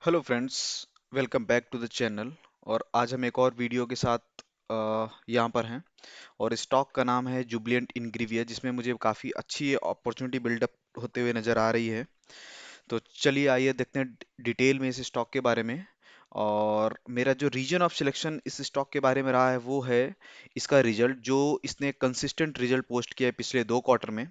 Hello friends, welcome back to the channel. और आज हम एक और वीडियो के साथ यहाँ पर हैं। और स्टॉक का नाम है जुबलिएंट इंग्रीविया, जिसमें मुझे काफ़ी अच्छी अपॉर्चुनिटी बिल्डअप होते हुए नज़र आ रही है। तो चलिए आइए देखते हैं डिटेल में इस स्टॉक के बारे में। और मेरा जो रीजन ऑफ सिलेक्शन इस स्टॉक के बारे में रहा है वो है इसका रिजल्ट, जो इसने कंसिस्टेंट रिजल्ट पोस्ट किया है पिछले 2 क्वार्टर में।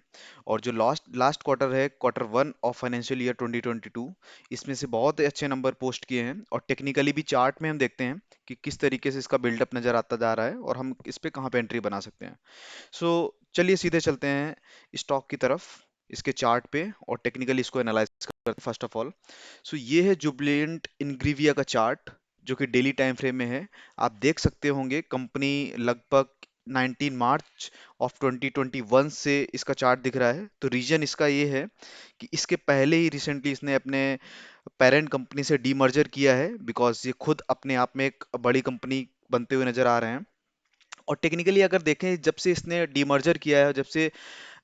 और जो लास्ट लास्ट क्वार्टर है, Q1 ऑफ फाइनेंशियल ईयर 2022, इसमें से बहुत ही अच्छे नंबर पोस्ट किए हैं। और टेक्निकली भी चार्ट में हम देखते हैं कि किस तरीके से इसका बिल्डअप नज़र आता जा रहा है और हम इस पे कहाँ पे एंट्री बना सकते हैं। सो चलिए सीधे चलते हैं स्टॉक की तरफ, इसके चार्ट पे, और टेक्निकली इसको एनालाइज करते हैं फर्स्ट ऑफ ऑल। सो ये है जुबलिएंट इंग्रीविया का चार्ट, जो कि डेली टाइम फ्रेम में है। आप देख सकते होंगे कंपनी लगभग 19 मार्च ऑफ 2021 से इसका चार्ट दिख रहा है। तो रीजन इसका ये है कि इसके पहले ही रिसेंटली इसने अपने पेरेंट कंपनी से डीमर्जर किया है, बिकॉज ये खुद अपने आप में एक बड़ी कंपनी बनते हुए नजर आ रहे हैं। और टेक्निकली अगर देखें, जब से इसने डीमर्जर किया है, जब से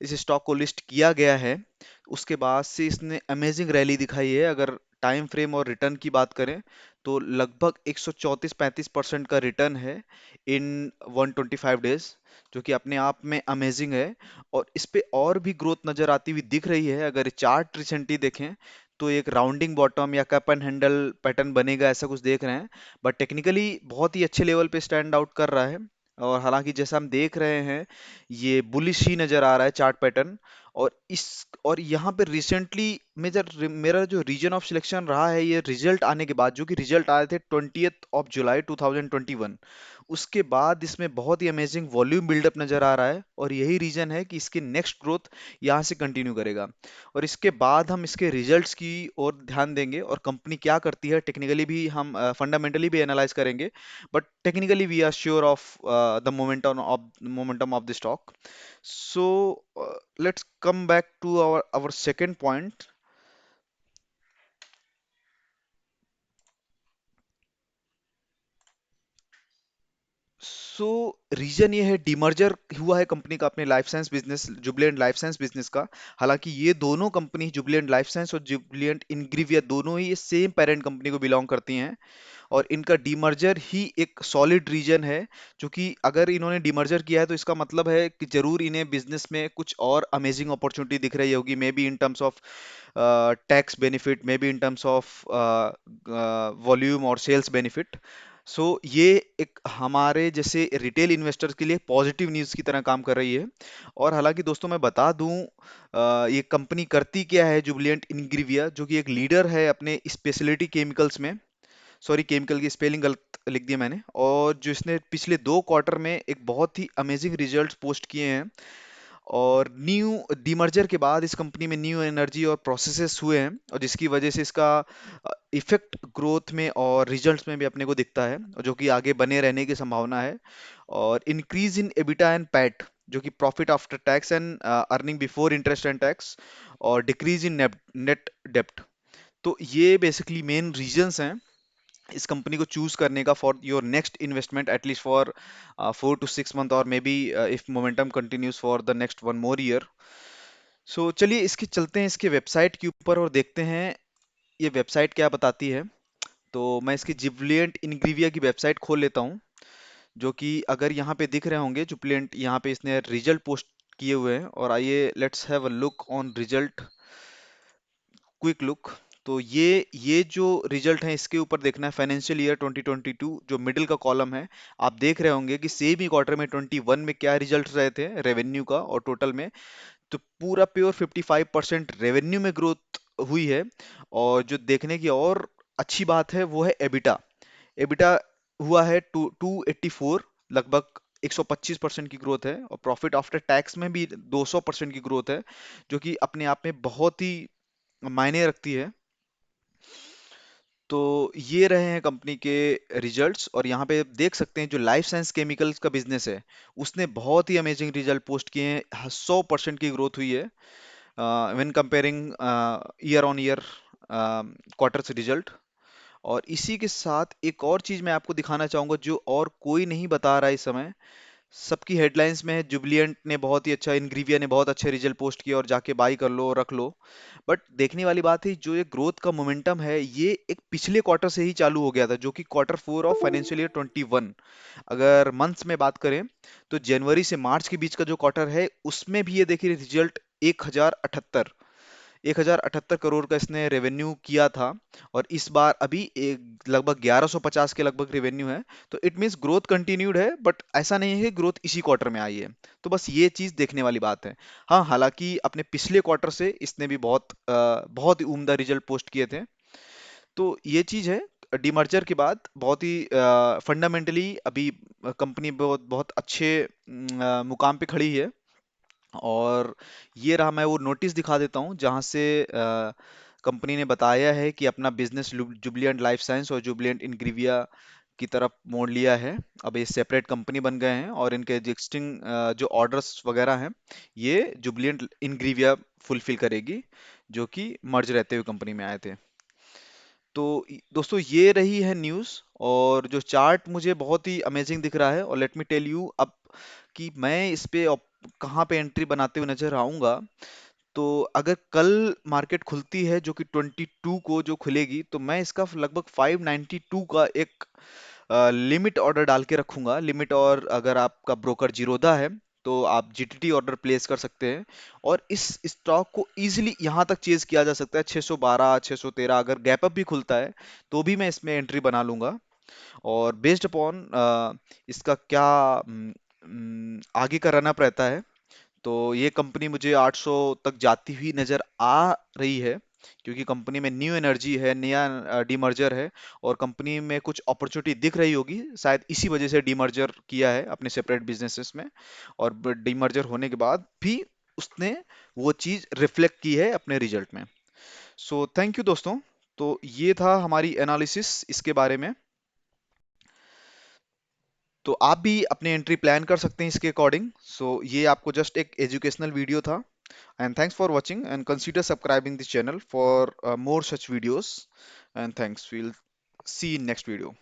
इस स्टॉक को लिस्ट किया गया है, उसके बाद से इसने अमेजिंग रैली दिखाई है। अगर टाइम फ्रेम और रिटर्न की बात करें तो लगभग 134-35% का रिटर्न है इन 125 डेज, जो कि अपने आप में अमेजिंग है। और इस पे और भी ग्रोथ नजर आती हुई दिख रही है। अगर चार्ट रिसेंटली देखें तो एक राउंडिंग बॉटम या कप एंड हैंडल पैटर्न बनेगा, ऐसा कुछ देख रहे हैं। बट टेक्निकली बहुत ही अच्छे लेवल पे स्टैंड आउट कर रहा है। और हालांकि जैसा हम देख रहे हैं, ये बुलिश ही नजर आ रहा है चार्ट पैटर्न। और यहाँ पे रिसेंटली मेरा जो रीजन ऑफ सिलेक्शन रहा है, ये रिजल्ट आने के बाद, जो कि रिजल्ट आए थे 20 जुलाई 2021, उसके बाद इसमें बहुत ही अमेजिंग वॉल्यूम बिल्डअप नजर आ रहा है। और यही रीजन है कि इसकी नेक्स्ट ग्रोथ यहाँ से कंटिन्यू करेगा। और इसके बाद हम इसके रिजल्ट्स की ओर ध्यान देंगे और कंपनी क्या करती है, टेक्निकली भी हम फंडामेंटली भी एनालाइज करेंगे। But technically we are sure of the momentum of the stock. So let's come back to our second point. So reason ये है, डीमर्जर हुआ है कंपनी का अपने life science business, Jubilant life science business का। हालांकि ये दोनों कंपनी, जुबलिएंट लाइफ साइंस और जुबलिएंट इंग्रीविया, दोनों ही सेम पेरेंट कंपनी को बिलोंग करती हैं। और इनका डीमर्जर ही एक सॉलिड रीजन है। क्योंकि अगर इन्होंने डीमर्जर किया है तो इसका मतलब है कि जरूर इन्हें बिजनेस में कुछ और अमेजिंग अपॉर्चुनिटी दिख रही होगी, may be in terms of tax benefit, may be in terms of volume और सेल्स बेनिफिट। सो ये एक हमारे जैसे रिटेल इन्वेस्टर्स के लिए पॉजिटिव न्यूज़ की तरह काम कर रही है। और हालांकि दोस्तों मैं बता दूं, ये कंपनी करती क्या है, जुबलिएंट इंग्रीविया, जो कि एक लीडर है अपने स्पेशलिटी केमिकल्स में। सॉरी, केमिकल की स्पेलिंग गलत लिख दिया मैंने। और जो इसने पिछले 2 क्वार्टर में एक बहुत ही अमेजिंग रिजल्ट्स पोस्ट किए हैं। और न्यू डीमर्जर के बाद इस कंपनी में न्यू एनर्जी और प्रोसेसेस हुए हैं, और जिसकी वजह से इसका इफेक्ट ग्रोथ में और रिजल्ट्स में भी अपने को दिखता है, और जो कि आगे बने रहने की संभावना है। और increase in EBITDA and PAT, जो कि profit after tax and earning before interest and tax, और डिक्रीज इन नेट डेप्ट। तो ये बेसिकली मेन रीजंस हैं इस कंपनी को चूज करने का for your next investment, at least for 4 to 6 month, और may be if momentum continues for the next 1 more year। So चलिए इसके चलते हैं इसके वेबसाइट के ऊपर और देखते हैं ये वेबसाइट क्या बताती है। तो मैं इसकी जिबलिएंट इनग्रीविया की वेबसाइट खोल लेता हूँ, जो कि अगर यहाँ पे दिख रहे होंगे, जुबलिएंट यहाँ पे इसने रिजल्ट पोस्ट किए हुए हैं। और आइए let's have a look on result, quick look. तो ये जो रिजल्ट है, इसके ऊपर देखना है फाइनेंशियल ईयर 2022, जो मिडिल का कॉलम है। आप देख रहे होंगे कि सेम ही क्वार्टर में 21 में क्या रिजल्ट रहे थे रेवेन्यू का और टोटल में। तो पूरा प्योर 55% रेवेन्यू में ग्रोथ हुई है। और जो देखने की और अच्छी बात है वो है एबिटा। एबिटा हुआ है 284, लगभग 125% की ग्रोथ है। और प्रॉफिट आफ्टर टैक्स में भी 200% की ग्रोथ है, जो कि अपने आप में बहुत ही मायने रखती है। तो ये रहे हैं कंपनी के रिजल्ट्स। और यहाँ पे देख सकते हैं जो लाइफ साइंस केमिकल्स का बिजनेस है, उसने बहुत ही अमेजिंग रिजल्ट पोस्ट किए हैं। 100% की ग्रोथ हुई है when comparing year on year quarters result. और इसी के साथ एक और चीज मैं आपको दिखाना चाहूंगा, जो और कोई नहीं बता रहा है इस समय। सबकी हेडलाइंस में है जुबिलियंट ने बहुत ही अच्छा, इनग्रीविया ने बहुत अच्छे रिजल्ट पोस्ट किया और जाके बाई कर लो और रख लो। बट देखने वाली बात है, जो ये ग्रोथ का मोमेंटम है ये एक पिछले क्वार्टर से ही चालू हो गया था, जो कि क्वार्टर 4 ऑफ फाइनेंशियल ईयर 21। अगर मंथ्स में बात करें तो जनवरी से मार्च के बीच का जो क्वार्टर है उसमें भी ये देखिए रिजल्ट 1078 करोड़ का इसने रेवेन्यू किया था। और इस बार अभी एक लगभग 1150 के लगभग रेवेन्यू है। तो इट मीन्स ग्रोथ कंटिन्यूड है, बट ऐसा नहीं है कि ग्रोथ इसी क्वार्टर में आई है। तो बस ये चीज देखने वाली बात है। हाँ, हालांकि अपने पिछले क्वार्टर से इसने भी बहुत ही उम्दा रिजल्ट पोस्ट किए थे। तो ये चीज है, डीमर्जर के बाद बहुत ही फंडामेंटली अभी कंपनी बहुत बहुत अच्छे मुकाम पे खड़ी है। और ये रहा, मैं वो नोटिस दिखा देता हूँ जहाँ से कंपनी ने बताया है कि अपना बिजनेस जुबिलिएंट लाइफ साइंस और जुबिलिएंट इंग्रीविया की तरफ मोड़ लिया है। अब ये सेपरेट कंपनी बन गए हैं और इनके एग्जिस्टिंग जो ऑर्डर्स वगैरह हैं ये जुबिलिएंट इंग्रीविया फुलफिल करेगी, जो कि मर्ज रहते हुए कंपनी में आए थे। तो दोस्तों ये रही है न्यूज़। और जो चार्ट मुझे बहुत ही अमेजिंग दिख रहा है, और लेट मी टेल यू अब कि मैं इस पे कहाँ पे एंट्री बनाते हुए नजर आऊंगा। तो अगर कल मार्केट खुलती है जो कि 22 को जो खुलेगी, तो मैं इसका लगभग 592 का एक लिमिट ऑर्डर डाल के रखूंगा लिमिट। और अगर आपका ब्रोकर जीरोधा है तो आप जीटीटी ऑर्डर प्लेस कर सकते हैं। और इस स्टॉक को इजीली यहां तक चेज किया जा सकता है 612 613, अगर गैप अप भी खुलता है तो भी मैं इसमें एंट्री बना लूंगा। और बेस्ड अपॉन इसका क्या आगे का रनअप रहता है, तो ये कंपनी मुझे 800 तक जाती हुई नजर आ रही है। क्योंकि कंपनी में न्यू एनर्जी है, नया डीमर्जर है, और कंपनी में कुछ अपॉर्चुनिटी दिख रही होगी, शायद इसी वजह से डीमर्जर किया है अपने सेपरेट बिजनेसेस में। और डीमर्जर होने के बाद भी उसने वो चीज रिफ्लेक्ट की है अपने रिजल्ट में। सो थैंक यू दोस्तों। तो ये था हमारी एनालिसिस इसके बारे में। तो आप भी अपने एंट्री प्लान कर सकते हैं इसके अकॉर्डिंग। सो ये आपको जस्ट एक एजुकेशनल वीडियो था। And thanks for watching, and consider subscribing this channel for more such videos. And thanks. We'll see you in next video.